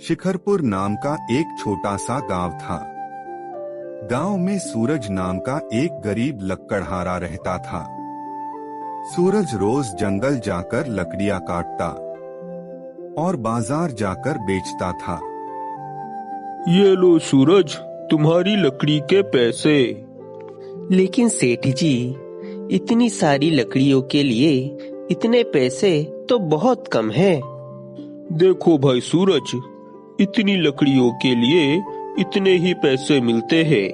शिखरपुर नाम का एक छोटा सा गांव था। गांव में सूरज नाम का एक गरीब लकड़हारा रहता था। सूरज रोज जंगल जाकर लकड़ियां काटता और बाजार जाकर बेचता था। ये लो सूरज, तुम्हारी लकड़ी के पैसे। लेकिन सेठ जी, इतनी सारी लकड़ियों के लिए इतने पैसे तो बहुत कम है। देखो भाई सूरज, इतनी लकड़ियों के लिए इतने ही पैसे मिलते हैं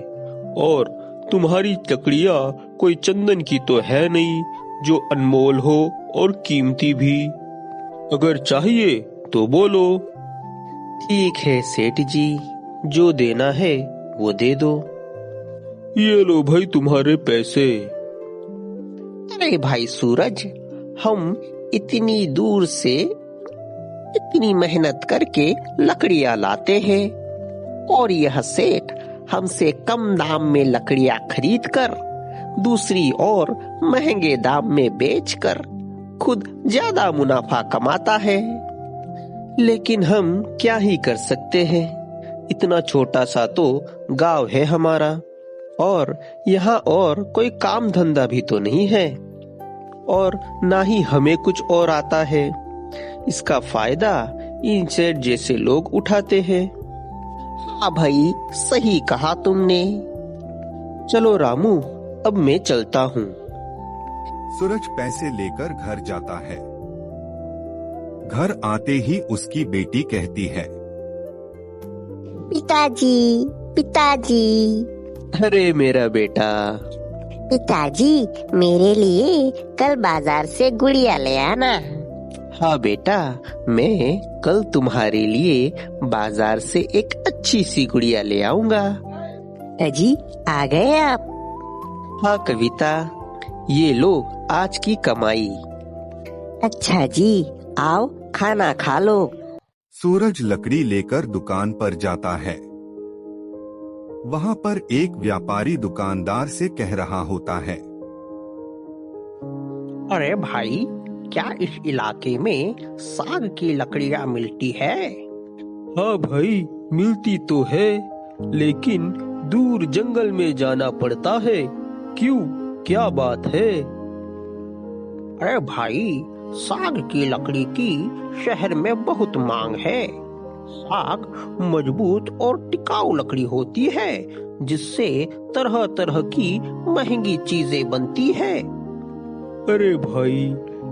और तुम्हारी लकड़ियाँ कोई चंदन की तो है नहीं जो अनमोल हो और कीमती भी। अगर चाहिए तो बोलो। ठीक है सेठ जी, जो देना है वो दे दो। ये लो भाई तुम्हारे पैसे। अरे भाई सूरज, हम इतनी दूर से इतनी मेहनत करके लकड़ियां लाते हैं और यह सेठ हमसे कम दाम में लकड़ियां खरीद कर दूसरी और महंगे दाम में बेचकर खुद ज्यादा मुनाफा कमाता है। लेकिन हम क्या ही कर सकते हैं, इतना छोटा सा तो गांव है हमारा और यहाँ और कोई काम धंधा भी तो नहीं है और ना ही हमें कुछ और आता है। इसका फायदा इन सेठ जैसे लोग उठाते हैं। हाँ भाई, सही कहा तुमने। चलो रामू, अब मैं चलता हूँ। सूरज पैसे लेकर घर जाता है। घर आते ही उसकी बेटी कहती है, पिताजी, पिताजी। अरे मेरा बेटा। पिताजी, मेरे लिए कल बाजार से गुड़िया ले आना। हाँ बेटा, मैं कल तुम्हारे लिए बाजार से एक अच्छी सी गुड़िया ले आऊंगा। अजी, आ गए आप? हाँ कविता, ये लो आज की कमाई। अच्छा जी, आओ खाना खा लो। सूरज लकड़ी लेकर दुकान पर जाता है। वहाँ पर एक व्यापारी दुकानदार से कह रहा होता है, अरे भाई, क्या इस इलाके में साग की लकड़ियाँ मिलती है? हाँ भाई, मिलती तो है, लेकिन दूर जंगल में जाना पड़ता है। क्यों, क्या बात है? अरे भाई, साग की लकड़ी की शहर में बहुत मांग है। साग मजबूत और टिकाऊ लकड़ी होती है जिससे तरह तरह की महंगी चीजें बनती है। अरे भाई,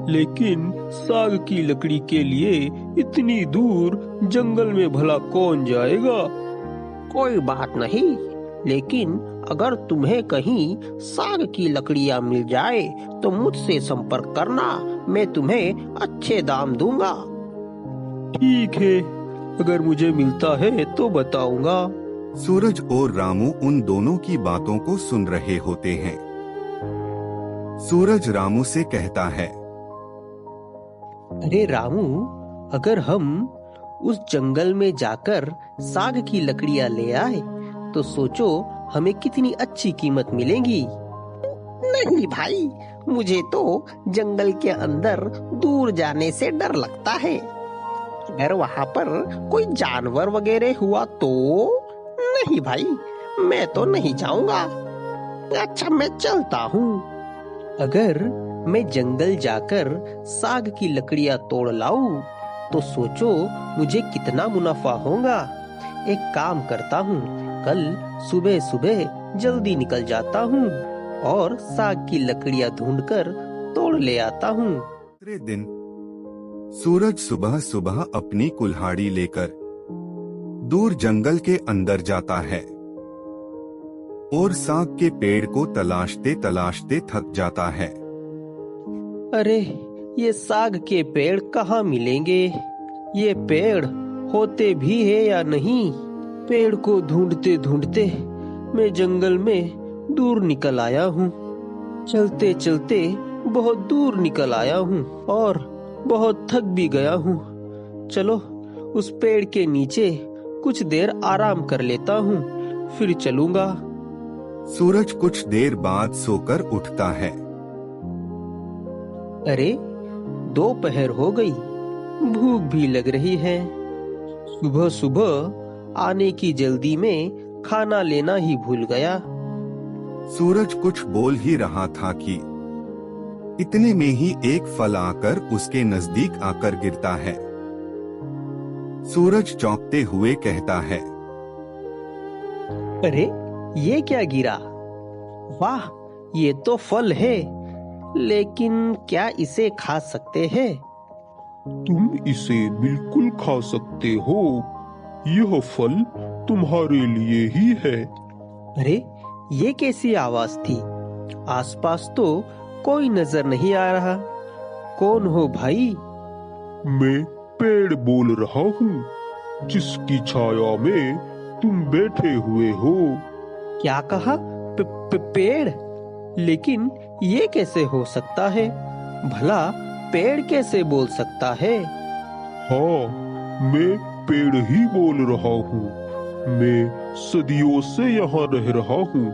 लेकिन साग की लकड़ी के लिए इतनी दूर जंगल में भला कौन जाएगा? कोई बात नहीं, लेकिन अगर तुम्हें कहीं साग की लकड़ियाँ मिल जाए तो मुझसे संपर्क करना, मैं तुम्हें अच्छे दाम दूंगा। ठीक है, अगर मुझे मिलता है तो बताऊंगा। सूरज और रामू उन दोनों की बातों को सुन रहे होते हैं। सूरज रामू से कहता है, अरे रामू, अगर हम उस जंगल में जाकर साग की लकड़ियाँ ले आए तो सोचो हमें कितनी अच्छी कीमत मिलेगी। नहीं भाई, मुझे तो जंगल के अंदर दूर जाने से डर लगता है। अगर वहाँ पर कोई जानवर वगैरह हुआ तो? नहीं भाई, मैं तो नहीं जाऊंगा। अच्छा, मैं चलता हूँ। अगर मैं जंगल जाकर साग की लकड़ियाँ तोड़ लाऊं तो सोचो मुझे कितना मुनाफा होगा। एक काम करता हूँ, कल सुबह सुबह जल्दी निकल जाता हूँ और साग की लकड़ियाँ ढूंढकर तोड़ ले आता हूँ। दूसरे दिन सूरज सुबह सुबह अपनी कुल्हाड़ी लेकर दूर जंगल के अंदर जाता है और साग के पेड़ को तलाशते तलाशते थक जाता है। अरे, ये साग के पेड़ कहाँ मिलेंगे? ये पेड़ होते भी है या नहीं? पेड़ को ढूंढते ढूंढते मैं जंगल में दूर निकल आया हूँ। चलते चलते बहुत दूर निकल आया हूँ और बहुत थक भी गया हूँ। चलो उस पेड़ के नीचे कुछ देर आराम कर लेता हूँ, फिर चलूंगा। सूरज कुछ देर बाद सोकर उठता है अरे, दोपहर हो गई, भूख भी लग रही है। सुबह सुबह आने की जल्दी में खाना लेना ही भूल गया। सूरज कुछ बोल ही रहा था कि इतने में ही एक फल आकर उसके नजदीक आकर गिरता है। सूरज चौंकते हुए कहता है, अरे, ये क्या गिरा? वाह, ये तो फल है, लेकिन क्या इसे खा सकते हैं? तुम इसे बिल्कुल खा सकते हो। यह फल तुम्हारे लिए ही है। अरे, ये कैसी आवाज थी? आसपास तो कोई नजर नहीं आ रहा। कौन हो भाई? मैं पेड़ बोल रहा हूँ, जिसकी छाया में तुम बैठे हुए हो। क्या कहा? पेड़? लेकिन ये कैसे हो सकता है? भला पेड़ कैसे बोल सकता है? हाँ, मैं पेड़ ही बोल रहा हूँ। मैं सदियों से यहाँ रह रहा हूँ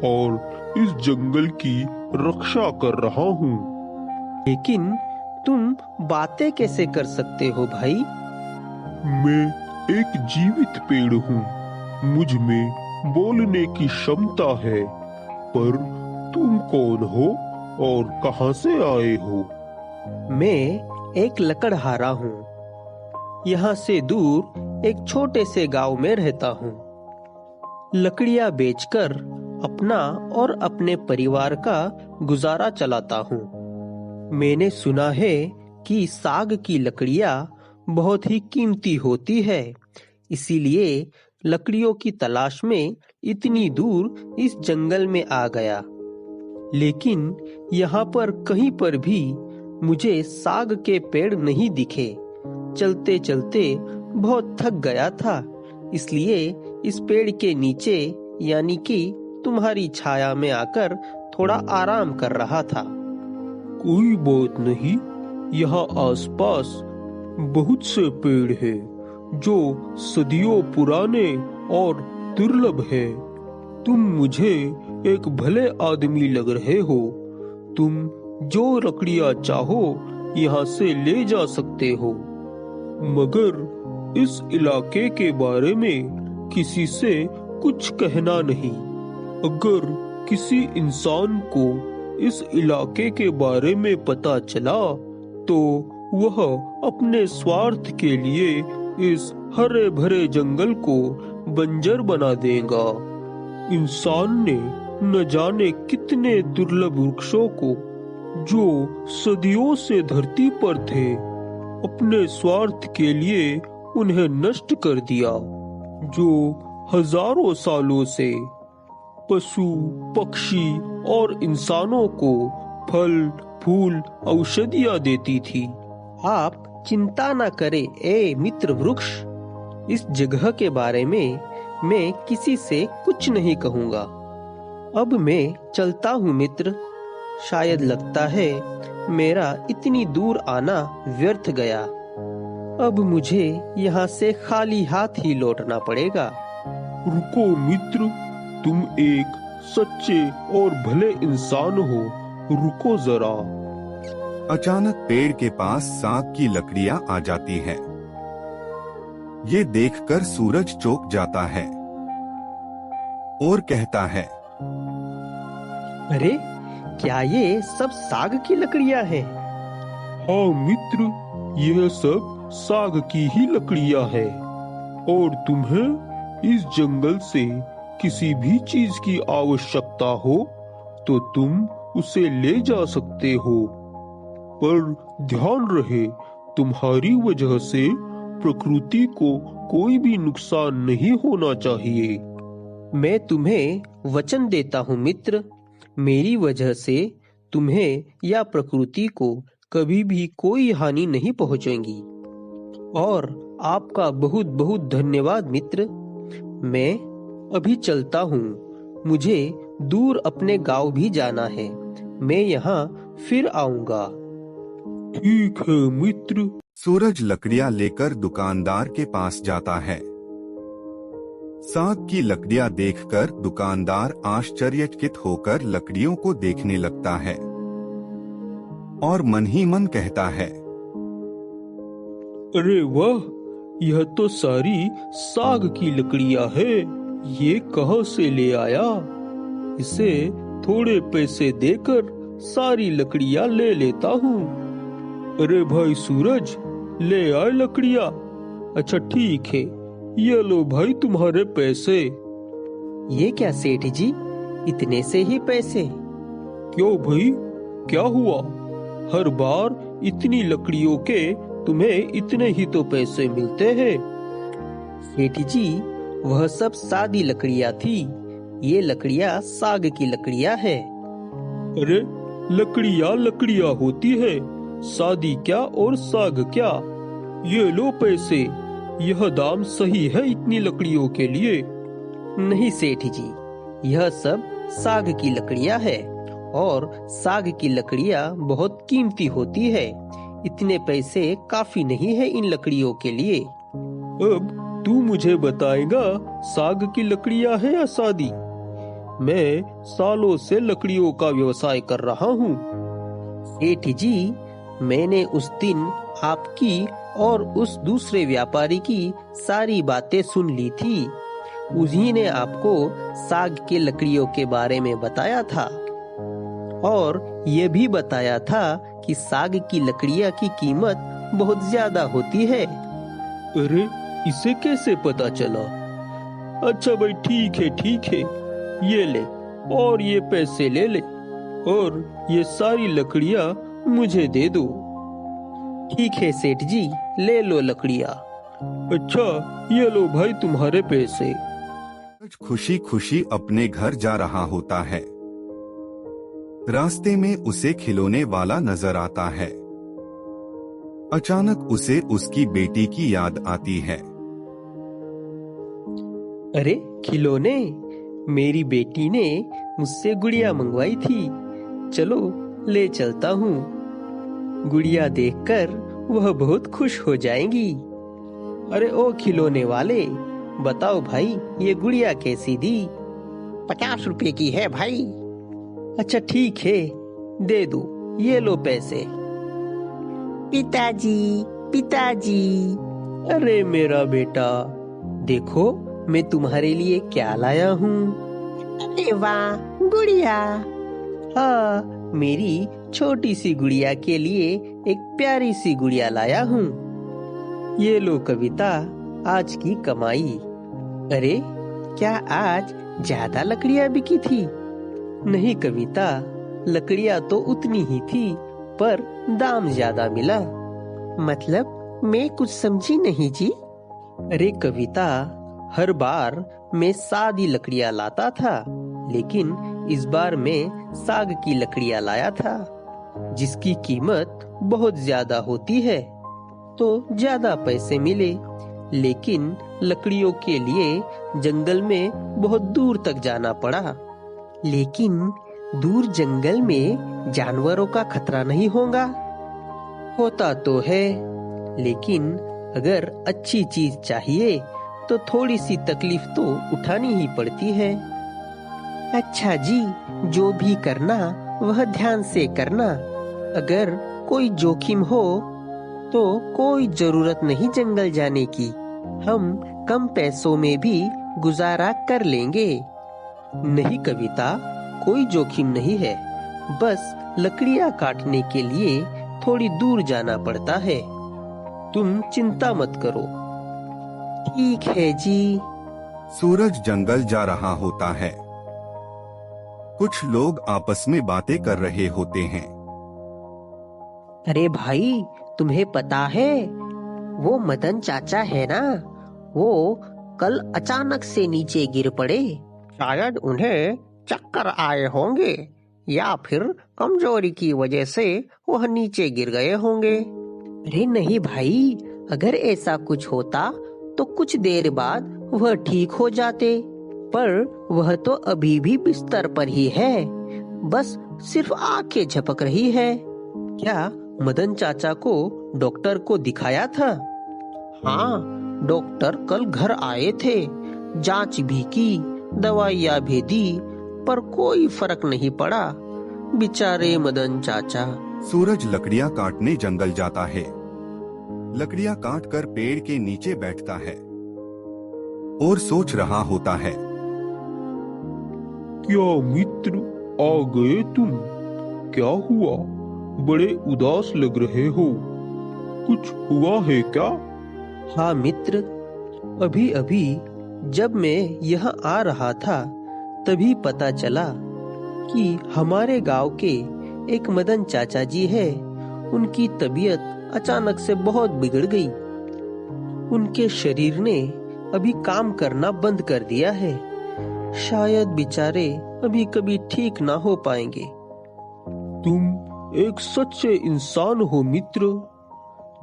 और इस जंगल की रक्षा कर रहा हूँ। लेकिन तुम बातें कैसे कर सकते हो भाई? मैं एक जीवित पेड़ हूँ। मुझ में बोलने की क्षमता है। पर तुम कौन हो और कहाँ से आए हो? मैं एक लकड़हारा हूँ। यहाँ से दूर एक छोटे से गांव में रहता हूँ। लकड़ियाँ बेचकर अपना और अपने परिवार का गुजारा चलाता हूँ। मैंने सुना है कि साग की लकड़ियाँ बहुत ही कीमती होती है, इसीलिए लकड़ियों की तलाश में इतनी दूर इस जंगल में आ गया। लेकिन यहाँ पर कहीं पर भी मुझे साग के पेड़ नहीं दिखे। चलते चलते बहुत थक गया था, इसलिए इस पेड़ के नीचे यानी कि तुम्हारी छाया में आकर थोड़ा आराम कर रहा था। कोई बात नहीं, यहाँ आसपास बहुत से पेड़ हैं जो सदियों पुराने और दुर्लभ हैं। तुम मुझे एक भले आदमी लग रहे हो। तुम जो लकड़ियाँ चाहो यहाँ से ले जा सकते हो, मगर इस इलाके के बारे में किसी से कुछ कहना नहीं। अगर किसी इंसान को इस इलाके के बारे में पता चला तो वह अपने स्वार्थ के लिए इस हरे भरे जंगल को बंजर बना देगा। इंसान ने न जाने कितने दुर्लभ वृक्षों को, जो सदियों से धरती पर थे, अपने स्वार्थ के लिए उन्हें नष्ट कर दिया। जो हजारों सालों से पशु, पक्षी और इंसानों को फल, फूल, औषधियाँ देती थी। आप चिंता न करें ए मित्र वृक्ष। इस जगह के बारे में मैं किसी से कुछ नहीं कहूँगा। अब मैं चलता हूँ मित्र। शायद लगता है मेरा इतनी दूर आना व्यर्थ गया। अब मुझे यहाँ से खाली हाथ ही लौटना पड़ेगा। रुको मित्र, तुम एक सच्चे और भले इंसान हो। रुको जरा। अचानक पेड़ के पास साग की लकड़ियां आ जाती हैं। ये देखकर सूरज चौंक जाता है और कहता है, अरे, क्या ये सब साग की लकड़ियाँ हैं? हाँ मित्र, यह सब साग की ही लकड़ियाँ है। और तुम्हें इस जंगल से किसी भी चीज की आवश्यकता हो तो तुम उसे ले जा सकते हो। पर ध्यान रहे, तुम्हारी वजह से प्रकृति को कोई भी नुकसान नहीं होना चाहिए। मैं तुम्हें वचन देता हूँ मित्र, मेरी वजह से तुम्हें या प्रकृति को कभी भी कोई हानि नहीं पहुंचेगी। और आपका बहुत बहुत धन्यवाद मित्र। मैं अभी चलता हूँ, मुझे दूर अपने गांव भी जाना है। मैं यहाँ फिर आऊंगा। ठीक है मित्र। सूरज लकड़ियां लेकर दुकानदार के पास जाता है। साग की लकड़ियां देखकर दुकानदार आश्चर्यचकित होकर लकड़ियों को देखने लगता है। और मन ही मन कहता है, अरे वाह, यह तो सारी साग की लकड़ियां है। ये कहाँ से ले आया? इसे थोड़े पैसे देकर सारी लकड़ियां ले लेता हूँ। अरे भाई सूरज, ले आए लकड़ियां? अच्छा ठीक है, ये लो भाई तुम्हारे पैसे। ये क्या सेठ जी, इतने से ही पैसे? क्यों भाई, क्या हुआ? हर बार इतनी लकड़ियों के तुम्हें इतने ही तो पैसे मिलते हैं। सेठ जी, वह सब सादी लकड़ियां थी। ये लकड़ियां साग की लकड़ियां है। अरे लकड़ियां लकड़ियां होती है, सादी क्या और साग क्या? ये लो पैसे, यह दाम सही है इतनी लकड़ियों के लिए? नहीं सेठ जी, यह सब साग की लकड़ियां है और साग की लकड़ियां बहुत कीमती होती है। इतने पैसे काफी नहीं है इन लकड़ियों के लिए। अब तू मुझे बताएगा, साग की लकड़ियां है या सादी? मैं सालों से लकड़ियों का व्यवसाय कर रहा हूँ। सेठ जी, मैंने उस दिन आपकी और उस दूसरे व्यापारी की सारी बातें सुन ली थी। उन्हीं ने आपको साग के लकड़ियों के बारे में बताया था और ये भी बताया था कि साग की लकड़ियां की कीमत बहुत ज्यादा होती है। अरे इसे कैसे पता चला? अच्छा भाई ठीक है, ये ले और ये पैसे ले ले और ये सारी लकड़ियां मुझे दे दो। ठीक है सेठ जी, ले लो लकड़ियां। अच्छा, ये लो भाई तुम्हारे पैसे। खुशी खुशी अपने घर जा रहा होता है। रास्ते में उसे खिलौने वाला नजर आता है। अचानक उसे उसकी बेटी की याद आती है। अरे खिलौने, मेरी बेटी ने मुझसे गुड़िया मंगवाई थी, चलो ले चलता हूँ। गुड़िया देखकर वह बहुत खुश हो जाएंगी। अरे ओ खिलौने वाले, बताओ भाई ये गुड़िया कैसी दी? 50 रुपए की है भाई। अच्छा ठीक है, दे दो, ये लो पैसे। पिताजी, पिताजी। अरे मेरा बेटा, देखो मैं तुम्हारे लिए क्या लाया हूँ। अरे वाह, गुड़िया। हाँ, मेरी छोटी सी गुड़िया के लिए एक प्यारी सी गुड़िया लाया हूँ। ये लो कविता, आज की कमाई। अरे क्या आज ज्यादा लकड़ियाँ बिकी थी? नहीं कविता, लकड़ियाँ तो उतनी ही थी पर दाम ज्यादा मिला। मतलब मैं कुछ समझी नहीं जी। अरे कविता, हर बार मैं सादी लकड़ियाँ लाता था, लेकिन इस बार मैं साग की लकड़ियाँ लाया था जिसकी कीमत बहुत ज्यादा होती है, तो ज्यादा पैसे मिले। लेकिन लकड़ियों के लिए जंगल में बहुत दूर तक जाना पड़ा। लेकिन दूर जंगल में जानवरों का खतरा नहीं होगा? होता तो है, लेकिन अगर अच्छी चीज चाहिए तो थोड़ी सी तकलीफ तो उठानी ही पड़ती है। अच्छा जी, जो भी करना वह ध्यान से करना। अगर कोई जोखिम हो तो कोई जरूरत नहीं जंगल जाने की। हम कम पैसों में भी गुजारा कर लेंगे। नहीं कविता, कोई जोखिम नहीं है, बस लकड़ियाँ काटने के लिए थोड़ी दूर जाना पड़ता है। तुम चिंता मत करो। ठीक है जी। सूरज जंगल जा रहा होता है। कुछ लोग आपस में बातें कर रहे होते हैं। अरे भाई, तुम्हें पता है वो मदन चाचा है ना, वो कल अचानक से नीचे गिर पड़े। शायद उन्हें चक्कर आए होंगे या फिर कमजोरी की वजह से वह नीचे गिर गए होंगे। अरे नहीं भाई, अगर ऐसा कुछ होता तो कुछ देर बाद वह ठीक हो जाते, पर वह तो अभी भी बिस्तर पर ही है, बस सिर्फ आंखें झपक रही है। क्या मदन चाचा को डॉक्टर को दिखाया था? हाँ, डॉक्टर कल घर आए थे, जांच भी की, दवाइयाँ भी दी, पर कोई फर्क नहीं पड़ा। बेचारे मदन चाचा सूरज लकड़ियां काटने जंगल जाता है। लकड़ियां काटकर पेड़ के नीचे बैठता है और सोच रहा होता है। क्या मित्र, आ गए तुम? क्या हुआ? बड़े उदास लग रहे हो। कुछ हुआ है क्या? हाँ मित्र, अभी अभी जब मैं यहाँ आ रहा था तभी पता चला कि हमारे गांव के एक मदन चाचा जी है, उनकी तबीयत अचानक से बहुत बिगड़ गई। उनके शरीर ने अभी काम करना बंद कर दिया है। शायद बेचारे अभी कभी ठीक ना हो पाएंगे। तुम एक सच्चे इंसान हो मित्र।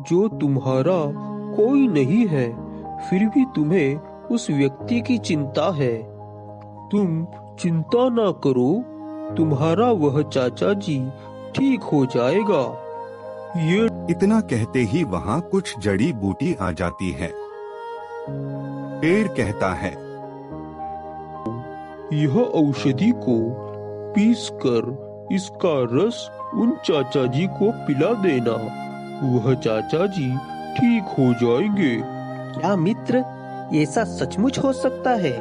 जो तुम्हारा कोई नहीं है, फिर भी तुम्हें उस व्यक्ति की चिंता है। तुम चिंता ना करो, तुम्हारा वह चाचा जी ठीक हो जाएगा। ये इतना कहते ही वहाँ कुछ जड़ी बूटी आ जाती है। पेड़ कहता है, यह औषधि को पीसकर इसका रस उन चाचा जी को पिला देना, वह चाचा जी ठीक हो जाएंगे। क्या मित्र, ऐसा सचमुच हो सकता है?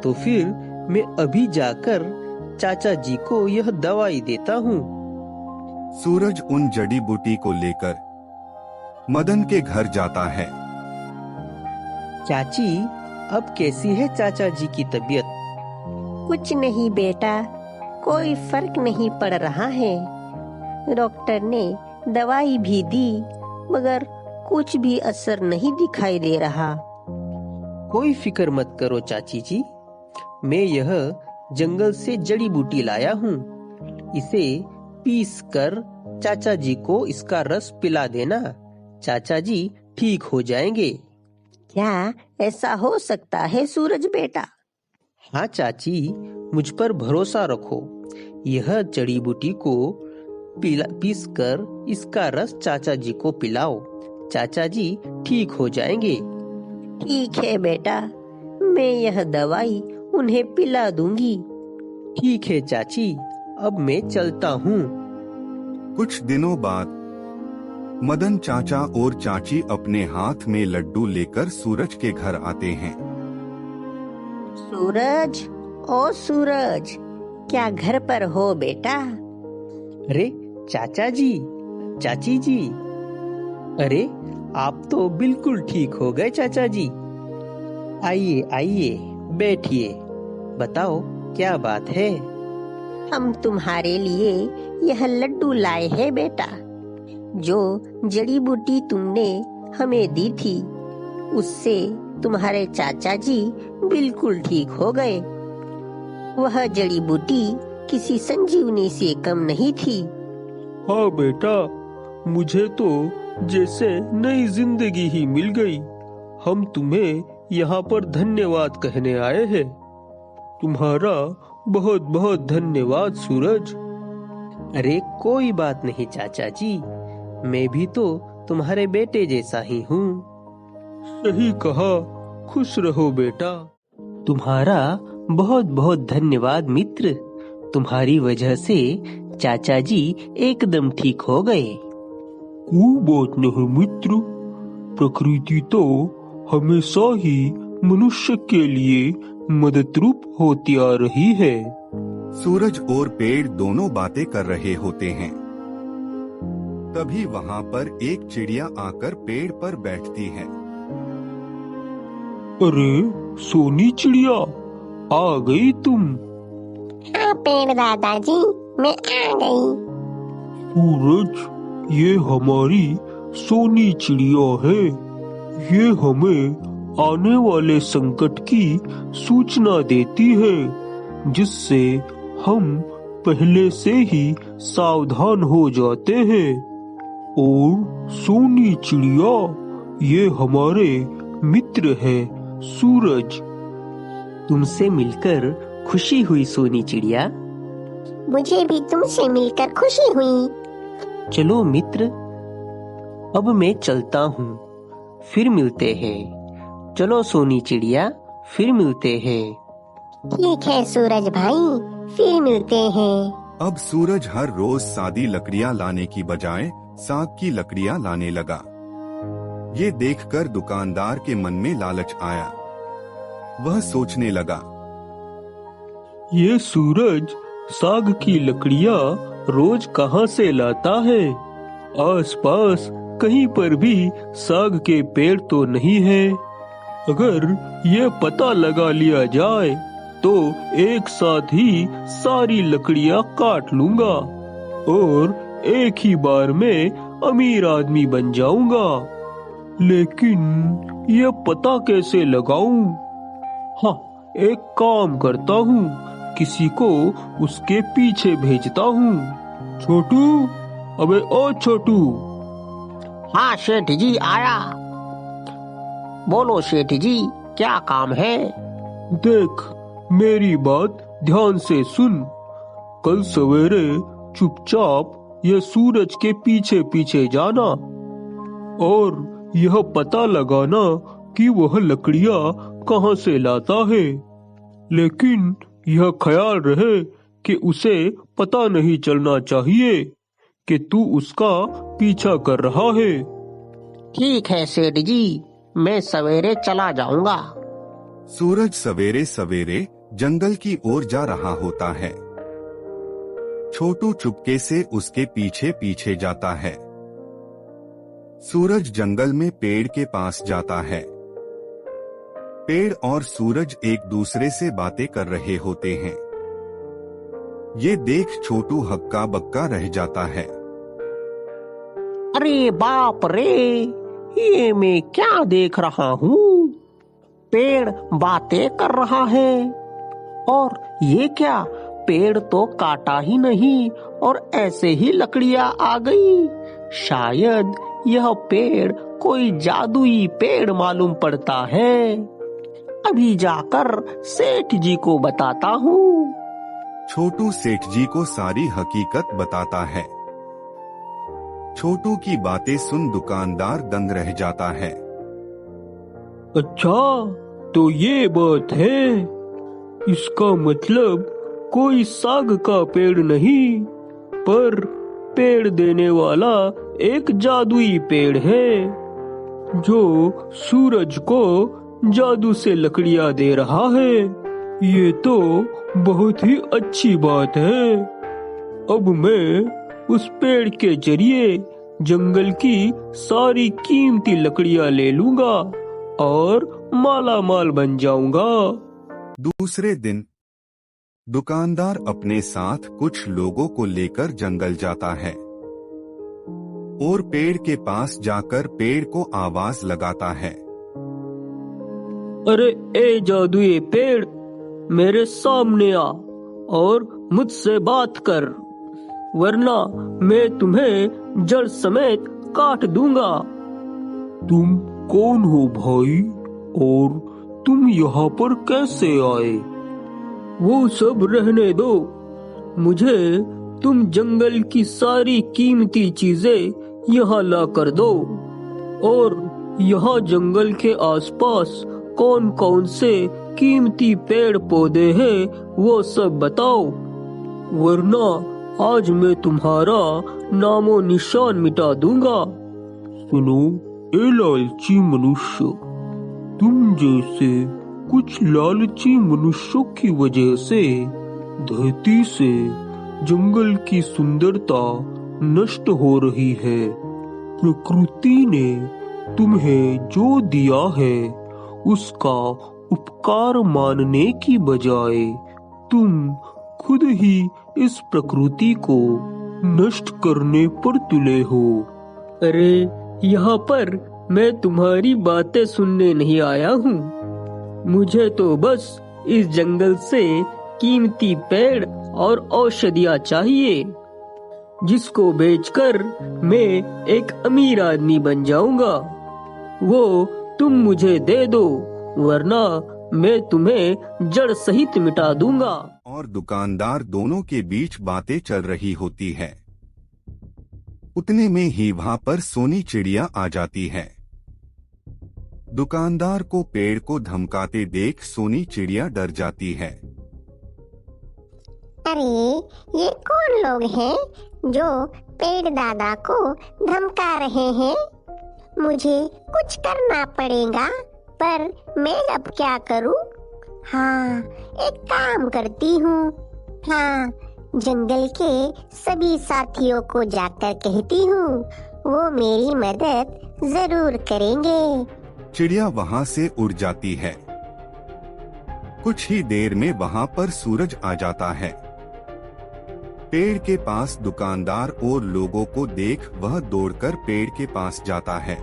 तो फिर मैं अभी जाकर चाचा जी को यह दवाई देता हूँ। सूरज उन जड़ी बूटी को लेकर मदन के घर जाता है। चाची, अब कैसी है चाचा जी की तबीयत? कुछ नहीं बेटा, कोई फर्क नहीं पड़ रहा है। डॉक्टर ने दवाई भी दी मगर कुछ भी असर नहीं दिखाई दे रहा। कोई फिक्र मत करो चाची जी, मैं यह जंगल से जड़ी बूटी लाया हूँ। इसे पीस कर चाचा जी को इसका रस पिला देना, चाचा जी ठीक हो जाएंगे। क्या ऐसा हो सकता है सूरज बेटा? हाँ चाची, मुझ पर भरोसा रखो। यह जड़ी बूटी को पीस कर इसका रस चाचा जी को पिलाओ, चाचा जी ठीक हो जाएंगे। ठीक है बेटा, मैं यह दवाई उन्हें पिला दूंगी। ठीक है चाची, अब मैं चलता हूँ। कुछ दिनों बाद मदन चाचा और चाची अपने हाथ में लड्डू लेकर सूरज के घर आते हैं। सूरज, ओ सूरज, क्या घर पर हो बेटा? अरे चाचा जी, चाची जी, अरे आप तो बिल्कुल ठीक हो गए चाचा जी। आइए आइए, बैठिए, बताओ क्या बात है? हम तुम्हारे लिए यह लड्डू लाए हैं बेटा। जो जड़ी बूटी तुमने हमें दी थी, उससे तुम्हारे चाचा जी बिल्कुल ठीक हो गए। वह जड़ी बूटी किसी संजीवनी से कम नहीं थी। हाँ बेटा, मुझे तो जैसे नई जिंदगी ही मिल गई। हम तुम्हें यहाँ पर धन्यवाद कहने आए हैं। तुम्हारा बहुत बहुत धन्यवाद सूरज। अरे कोई बात नहीं चाचा जी, मैं भी तो तुम्हारे बेटे जैसा ही हूँ। सही कहा, खुश रहो बेटा। तुम्हारा बहुत बहुत धन्यवाद मित्र, तुम्हारी वजह से चाचा जी एकदम ठीक हो गए। कोई बात नहीं मित्र, प्रकृति तो हमेशा ही मनुष्य के लिए मददरूप होती आ रही है। सूरज और पेड़ दोनों बातें कर रहे होते हैं। तभी वहाँ पर एक चिड़िया आकर पेड़ पर बैठती है। अरे सोनी चिड़िया, आ गई तुम? हाँ पेड़ दादाजी, मैं आ गई। सूरज, ये हमारी सोनी चिड़िया है। ये हमें आने वाले संकट की सूचना देती है, जिससे हम पहले से ही सावधान हो जाते हैं। और सोनी चिड़िया, ये हमारे मित्र है सूरज। तुमसे मिलकर खुशी हुई सोनी चिड़िया। मुझे भी तुमसे मिलकर खुशी हुई। चलो मित्र, अब मैं चलता हूँ, फिर मिलते हैं। चलो सोनी चिड़िया, फिर मिलते हैं। ठीक है सूरज भाई, फिर मिलते हैं। अब सूरज हर रोज सादी लकड़ियां लाने की बजाय साग की लकड़ियां लाने लगा। ये देखकर दुकानदार के मन में लालच आया। वह सोचने लगा, ये सूरज साग की लकड़ियां रोज कहाँ से लाता है? आसपास कहीं पर भी साग के पेड़ तो नहीं है। अगर ये पता लगा लिया जाए तो एक साथ ही सारी लकड़ियां काट लूंगा और एक ही बार में अमीर आदमी बन जाऊंगा। लेकिन ये पता कैसे लगाऊं? हाँ, एक काम करता हूँ, किसी को उसके पीछे भेजता हूँ। छोटू, अबे ओ छोटू। हाँ सेठ जी, आया। बोलो सेठ जी, क्या काम है? देख, मेरी बात ध्यान से सुन। कल सवेरे चुपचाप ये सूरज के पीछे पीछे जाना और यह पता लगाना कि वह लकड़ियां कहाँ से लाता है। लेकिन यह ख्याल रहे कि उसे पता नहीं चलना चाहिए कि तू उसका पीछा कर रहा है। ठीक है सेठ जी, मैं सवेरे चला जाऊंगा। सूरज सवेरे सवेरे जंगल की ओर जा रहा होता है। छोटू चुपके से उसके पीछे पीछे जाता है। सूरज जंगल में पेड़ के पास जाता है। पेड़ और सूरज एक दूसरे से बातें कर रहे होते हैं। ये देख छोटू हक्का बक्का रह जाता है। अरे बाप रे, ये मैं क्या देख रहा हूँ? पेड़ बातें कर रहा है और ये क्या, पेड़ तो काटा ही नहीं और ऐसे ही लकड़ियां आ गई। शायद यह पेड़ कोई जादुई पेड़ मालूम पड़ता है। अभी जाकर सेठ जी को बताता हूँ। छोटू सेठ जी को सारी हकीकत बताता है। छोटू की बातें सुन दुकानदार दंग रह जाता है। अच्छा, तो ये बात है। इसका मतलब कोई साग का पेड़ नहीं, पर पेड़ देने वाला एक जादुई पेड़ है जो सूरज को जादू से लकड़ियां दे रहा है। ये तो बहुत ही अच्छी बात है। अब मैं उस पेड़ के जरिए जंगल की सारी कीमती लकड़ियां ले लूंगा और माला माल बन जाऊंगा। दूसरे दिन दुकानदार अपने साथ कुछ लोगों को लेकर जंगल जाता है और पेड़ के पास जाकर पेड़ को आवाज लगाता है। अरे ए जादुई पेड़, मेरे सामने आ और मुझसे बात कर, वरना मैं तुम्हें जड़ समेत काट दूंगा। तुम कौन हो भाई, और तुम यहाँ पर कैसे आए? वो सब रहने दो, मुझे तुम जंगल की सारी कीमती चीजें यहाँ ला कर दो और यहाँ जंगल के आसपास कौन कौन से कीमती पेड़ पौधे हैं वो सब बताओ, वरना आज मैं तुम्हारा नामो निशान मिटा दूंगा। सुनो ए लालची मनुष्य, तुम जैसे कुछ लालची मनुष्यों की वजह से धरती से जंगल की सुंदरता नष्ट हो रही है। प्रकृति ने तुम्हें जो दिया है उसका उपकार मानने की बजाय तुम खुद ही इस प्रकृति को नष्ट करने पर तुले हो। अरे यहाँ पर मैं तुम्हारी बातें सुनने नहीं आया हूँ। मुझे तो बस इस जंगल से कीमती पेड़ और औषधियाँ चाहिए, जिसको बेचकर मैं एक अमीर आदमी बन जाऊंगा। वो तुम मुझे दे दो, वरना मैं तुम्हें जड़ सहित मिटा दूंगा। और दुकानदार दोनों के बीच बातें चल रही होती है। उतने में ही वहां पर सोनी चिड़िया आ जाती है। दुकानदार को पेड़ को धमकाते देख सोनी चिड़िया डर जाती है। अरे ये कौन लोग हैं जो पेड़ दादा को धमका रहे हैं? मुझे कुछ करना पड़ेगा, पर मैं अब क्या करूं? हाँ, एक काम करती हूँ। हाँ, जंगल के सभी साथियों को जाकर कहती हूँ, वो मेरी मदद जरूर करेंगे। चिड़िया वहाँ से उड़ जाती है। कुछ ही देर में वहाँ पर सूरज आ जाता है। पेड़ के पास दुकानदार और लोगों को देख वह दौड़कर पेड़ के पास जाता है।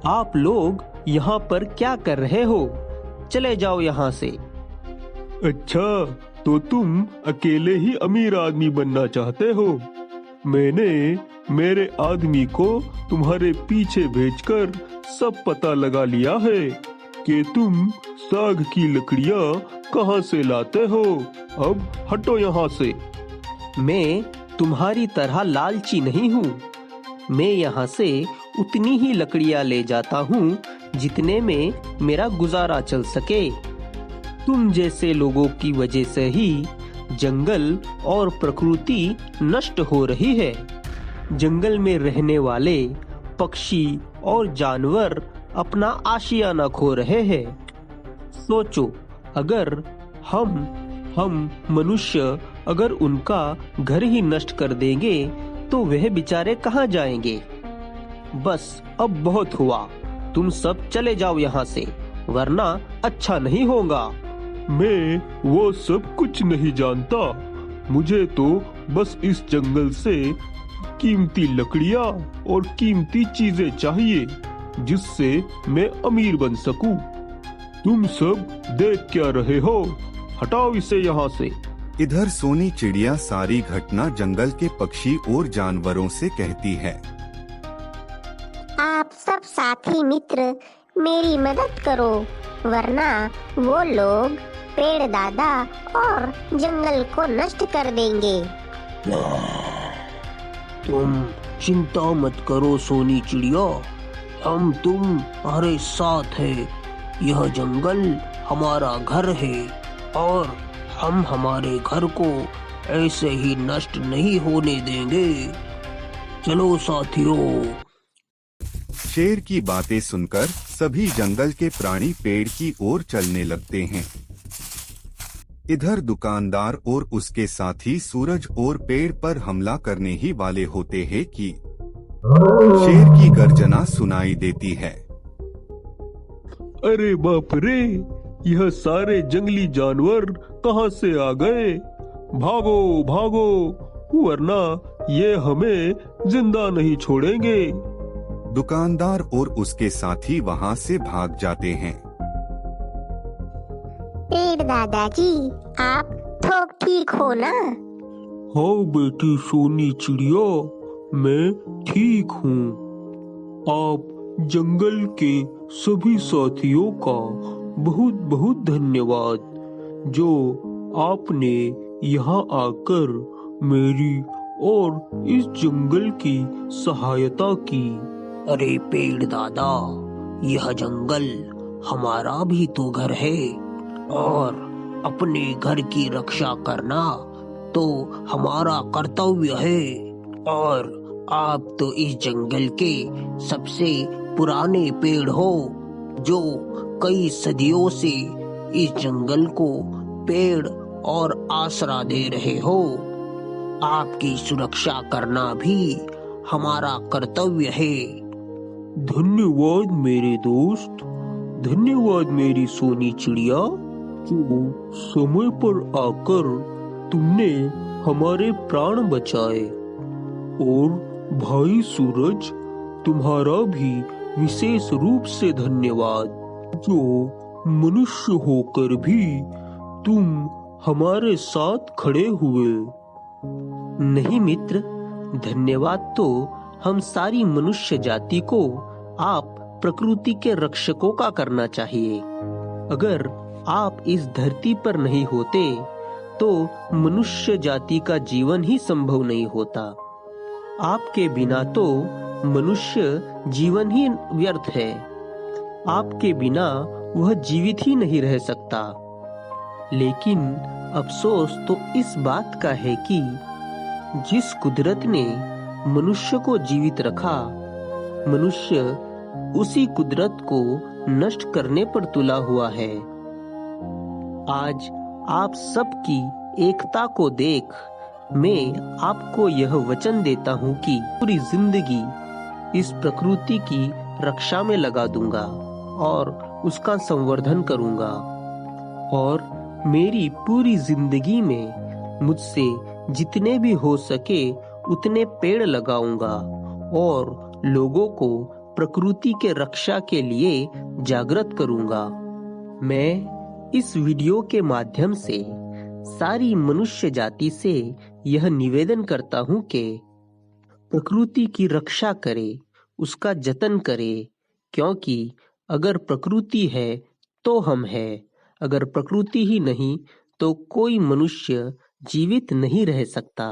आप लोग यहाँ पर क्या कर रहे हो? चले जाओ यहाँ से। अच्छा, तो तुम अकेले ही अमीर आदमी बनना चाहते हो? मैंने मेरे आदमी को तुम्हारे पीछे भेजकर सब पता लगा लिया है कि तुम साग की लकड़ियाँ कहाँ से लाते हो। अब हटो यहाँ से। मैं तुम्हारी तरह लालची नहीं हूँ। मैं यहाँ से उतनी ही लकड़ियाँ ले जाता हूँ जितने में मेरा गुजारा चल सके। तुम जैसे लोगों की वजह से ही जंगल और प्रकृति नष्ट हो रही है। जंगल में रहने वाले पक्षी और जानवर अपना आशियाना खो रहे हैं। सोचो, अगर हम मनुष्य अगर उनका घर ही नष्ट कर देंगे तो वह बेचारे कहाँ जाएंगे? बस अब बहुत हुआ। तुम सब चले जाओ यहाँ से, वरना अच्छा नहीं होगा। मैं वो सब कुछ नहीं जानता। मुझे तो बस इस जंगल से कीमती लकड़ियाँ और कीमती चीजें चाहिए जिससे मैं अमीर बन सकूं। तुम सब देख क्या रहे हो? हटाओ इसे यहाँ से। इधर सोनी चिड़िया सारी घटना जंगल के पक्षी और जानवरों से कहती है। आप सब साथी मित्र मेरी मदद करो, वरना वो लोग पेड़ दादा और जंगल को नष्ट कर देंगे। तुम चिंता मत करो सोनी चिड़िया, हम तुम्हारे साथ हैं। यह जंगल हमारा घर है और हम हमारे घर को ऐसे ही नष्ट नहीं होने देंगे। चलो साथियों। शेर की बातें सुनकर सभी जंगल के प्राणी पेड़ की ओर चलने लगते हैं। इधर दुकानदार और उसके साथी सूरज और पेड़ पर हमला करने ही वाले होते हैं कि शेर की गर्जना सुनाई देती है। अरे बाप रे, यह सारे जंगली जानवर कहाँ से आ गए? भागो भागो, वरना ये हमें जिंदा नहीं छोड़ेंगे। दुकानदार और उसके साथी वहाँ से भाग जाते हैं। पेड़ दादाजी, आप तो ठीक हो ना? हाँ बेटी सोनी चिड़िया, मैं ठीक हूँ। आप जंगल के सभी साथियों का बहुत बहुत धन्यवाद, जो आपने यहाँ आकर मेरी और इस जंगल की सहायता की। अरे पेड़ दादा, यह जंगल हमारा भी तो घर है और अपने घर की रक्षा करना तो हमारा कर्तव्य है। और आप तो इस जंगल के सबसे पुराने पेड़ हो, जो कई सदियों से इस जंगल को पेड़ और आसरा दे रहे हो। आपकी सुरक्षा करना भी हमारा कर्तव्य है। धन्यवाद मेरे दोस्त, धन्यवाद मेरी सोनी चिड़िया, जो समय पर आकर तुमने हमारे प्राण बचाए। और भाई सूरज, तुम्हारा भी विशेष रूप से धन्यवाद, जो मनुष्य होकर भी तुम हमारे साथ खड़े हुए। नहीं मित्र, धन्यवाद तो हम सारी मनुष्य जाति को आप प्रकृति के रक्षकों का करना चाहिए। अगर आप इस धरती पर नहीं होते तो मनुष्य जाति का जीवन ही संभव नहीं होता। आपके बिना तो मनुष्य जीवन ही व्यर्थ है। आपके बिना वह जीवित ही नहीं रह सकता। लेकिन अफसोस तो इस बात का है कि जिस कुदरत ने मनुष्य को जीवित रखा, मनुष्य उसी कुदरत को नष्ट करने पर तुला हुआ है। आज आप सबकी एकता को देख मैं आपको यह वचन देता हूँ कि पूरी जिंदगी इस प्रकृति की रक्षा में लगा दूंगा और उसका संवर्धन करूंगा, और मेरी पूरी जिंदगी में मुझसे जितने भी हो सके उतने पेड़ लगाऊंगा और लोगों को प्रकृति के रक्षा के लिए जागृत करूंगा। मैं इस वीडियो के माध्यम से सारी मनुष्य जाति से यह निवेदन करता हूँ कि प्रकृति की रक्षा करे, उसका जतन करे, क्योंकि अगर प्रकृति है तो हम हैं, अगर प्रकृति ही नहीं तो कोई मनुष्य जीवित नहीं रह सकता।